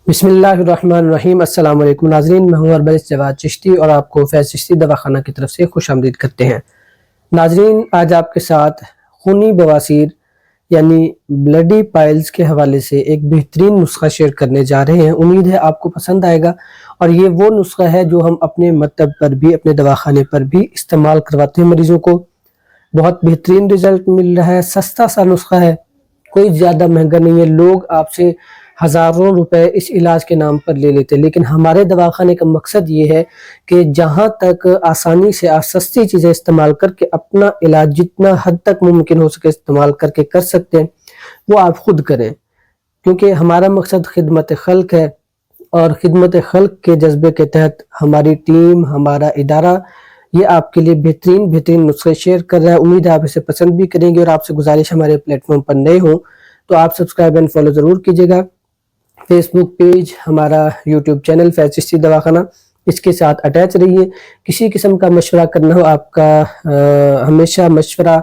बिस्मिल्लाहिर्रहमानिर्रहीम। अस्सलाम वालेकुम नाज़रीन, मैं हूं अरबाज़ जवाद चिश्ती और आपको फैज़ चिश्ती दवाखाना की तरफ से खुश आमदीद करते हैं। नाज़रीन, आज आपके साथ खूनी बवासीर यानी ब्लडी पाइल्स के हवाले से एक बेहतरीन नुस्खा शेयर करने जा रहे हैं। उम्मीद है आपको पसंद आएगा और ये वो नुस्खा है जो हम अपने मतब पर भी, अपने दवाखाने पर भी इस्तेमाल करवाते हैं मरीज़ों को। बहुत बेहतरीन रिज़ल्ट मिल रहा है, सस्ता सा नुस्खा है, कोई ज़्यादा महंगा नहीं है। लोग आपसे हज़ारों रुपए इस इलाज के नाम पर ले लेते हैं, लेकिन हमारे दवाखाने का मकसद ये है कि जहाँ तक आसानी से आप सस्ती चीज़ें इस्तेमाल करके अपना इलाज जितना हद तक मुमकिन हो सके इस्तेमाल करके कर सकते हैं, वो आप खुद करें, क्योंकि हमारा मकसद खिदमत खल्क है और खिदमत खल्क के जज्बे के तहत हमारी टीम, हमारा इदारा ये आपके लिए बेहतरीन बेहतरीन नुस्खे शेयर कर रहा है। उम्मीद है आप इसे पसंद भी करेंगे और आपसे गुजारिश, हमारे प्लेटफॉर्म पर नए हो तो आप सब्सक्राइब एंड फॉलो ज़रूर कीजिएगा। फेसबुक पेज, हमारा यूट्यूब चैनल फैज़ चिश्ती दवाखाना, इसके साथ अटैच रहिए। किसी किस्म का मशवरा करना हो आपका हमेशा मशवरा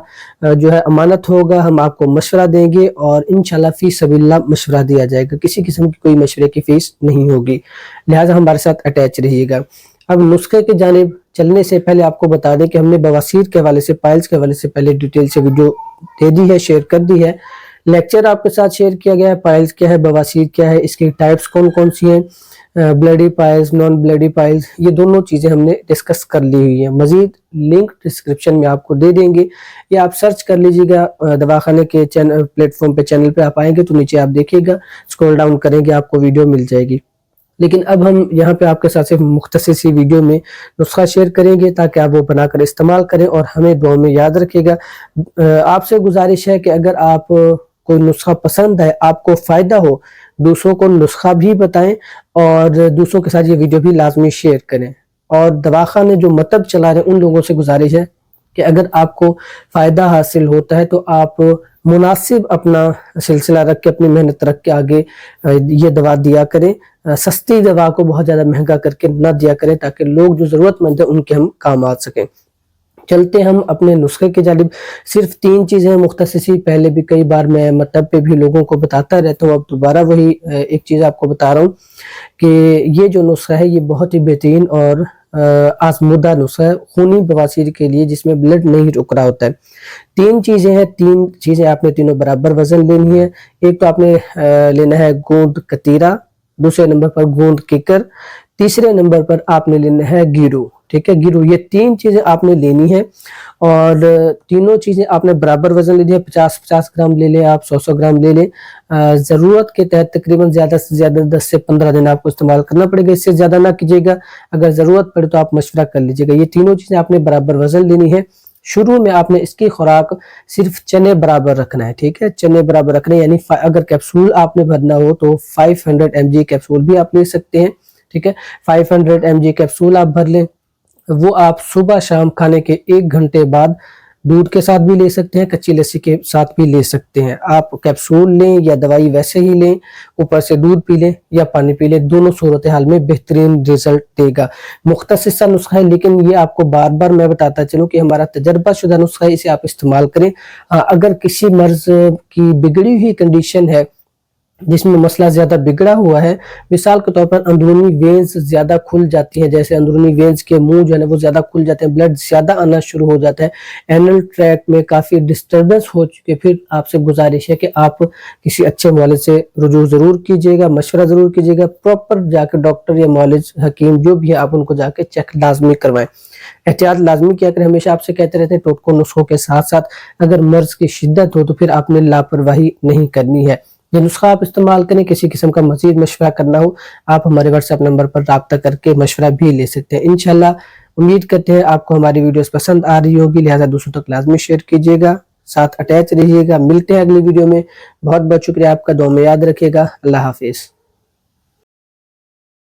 जो है अमानत होगा, हम आपको मशवरा देंगे और इंशाल्लाह फी सबीलिल्लाह मशवरा दिया जाएगा। किसी किस्म की कोई मशवरे की फीस नहीं होगी, लिहाजा हमारे साथ अटैच रहिएगा। अब नुस्खे की जानिब चलने से पहले आपको बता दें कि हमने बवासीर के हवाले से, पाइल्स के हवाले से पहले डिटेल से वीडियो दे दी है, शेयर कर दी है। लेक्चर आपके साथ शेयर किया गया है, पाइल्स क्या है, बवासीर क्या है, इसकी टाइप्स कौन कौन सी हैं, bloody piles, non bloody piles, ये दोनों चीज़ें हमने डिस्कस कर ली हुई है। मजीद लिंक डिस्क्रिप्शन में आपको दे देंगे, या आप सर्च कर लीजिएगा दवाखाने के चैनल प्लेटफॉर्म पे, चैनल पे आप आएंगे तो नीचे आप देखिएगा, स्क्रॉल डाउन करेंगे आपको वीडियो मिल जाएगी। लेकिन अब हम यहाँ पे आपके साथ सिर्फ मुख्तसर सी वीडियो में नुस्खा शेयर करेंगे ताकि आप वो बनाकर इस्तेमाल करें और हमें दुआ में याद रखिएगा। आपसे गुजारिश है कि अगर आप कोई नुस्खा पसंद है, आपको फ़ायदा हो, दूसरों को नुस्खा भी बताएं और दूसरों के साथ ये वीडियो भी लाजमी शेयर करें। और दवाखाने जो मतब चला रहे हैं उन लोगों से गुजारिश है कि अगर आपको फ़ायदा हासिल होता है तो आप मुनासिब अपना सिलसिला रख के, अपनी मेहनत रख के आगे ये दवा दिया करें। सस्ती दवा को बहुत ज़्यादा महंगा करके न दिया करें ताकि लोग जो ज़रूरतमंद है उनके हम काम आ सकें। चलते हम अपने नुस्खे की जानिब। सिर्फ 3 चीज़ें मुख्तसर सी, पहले भी कई बार मैं मतलब पे भी लोगों को बताता रहता हूँ, अब दोबारा वही एक चीज़ आपको बता रहा हूँ कि ये जो नुस्खा है ये बहुत ही बेहतरीन और आज़मूदा नुस्खा है खूनी बवासीर के लिए, जिसमें ब्लड नहीं रुक रहा होता है। 3 चीज़ें हैं, 3 चीज़ें आपने तीनों बराबर वजन लेनी है। एक तो आपने लेना है गोंद कतीरा, दूसरे नंबर पर गोंद किकर, तीसरे नंबर पर आपने लेना है गिरू। ठीक है, गिरू। ये 3 चीज़ें आपने लेनी है और तीनों चीज़ें आपने बराबर वजन ले लिया। 50-50 ग्राम ले लें आप, 100-100 ग्राम ले लें। ज़रूरत के तहत तकरीबन ज़्यादा से ज़्यादा 10 से 15 दिन आपको इस्तेमाल करना पड़ेगा, इससे ज़्यादा ना कीजिएगा। अगर ज़रूरत पड़े तो आप मशवरा कर लीजिएगा। ये तीनों चीज़ें आपने बराबर वजन लेनी है। शुरू में आपने इसकी खुराक सिर्फ चने बराबर रखना है। ठीक है, चने बराबर रखने, यानी अगर कैप्सूल आपने भरना हो तो 500 mg कैप्सूल भी आप ले सकते हैं। ठीक है, 500 mg कैप्सूल आप भर लें। वो आप सुबह शाम खाने के 1 घंटे बाद दूध के साथ भी ले सकते हैं, कच्ची लस्सी के साथ भी ले सकते हैं। आप कैप्सूल लें या दवाई वैसे ही लें, ऊपर से दूध पी लें या पानी पी लें, दोनों सूरत हाल में बेहतरीन रिजल्ट देगा। मुख्तसर सा नुस्खा है, लेकिन ये आपको बार बार मैं बताता चलूँ कि हमारा तजर्बा शुदा नुस्खा है, इसे आप इस्तेमाल करें। अगर किसी मर्ज की बिगड़ी हुई कंडीशन है जिसमें मसला ज़्यादा बिगड़ा हुआ है, मिसाल के तौर पर अंदरूनी वेंस ज़्यादा खुल जाती हैं, जैसे अंदरूनी वेंस के मुंह जो है ना वो ज़्यादा खुल जाते हैं, ब्लड ज़्यादा आना शुरू हो जाता है, एनल ट्रैक में काफ़ी डिस्टर्बेंस हो चुके, फिर आपसे गुजारिश है कि आप किसी अच्छे मौलिज से रुजू ज़रूर कीजिएगा, मशवरा ज़रूर कीजिएगा। प्रॉपर जाकर डॉक्टर या मौलिज हकीम जो भी है आप उनको जाके चेक लाजमी करवाएं। एहतियात लाजमी किया करें, हमेशा आपसे कहते रहते हैं टोटकों नुस्खों के साथ साथ अगर मर्ज की शिद्दत हो तो फिर आपने लापरवाही नहीं करनी है। ये नुस्खा आप इस्तेमाल करें। किसी किस्म का मजीद मशवरा करना हो आप हमारे व्हाट्सएप नंबर पर राब्ता करके मशवरा भी ले सकते हैं। इंशाल्लाह उम्मीद करते हैं आपको हमारी वीडियोस पसंद आ रही होगी, लिहाजा दूसरों तक लाजमी शेयर कीजिएगा, साथ अटैच रहिएगा। मिलते हैं अगली वीडियो में। बहुत बहुत शुक्रिया आपका, दुआ में याद रखिएगा। अल्लाह हाफिज़।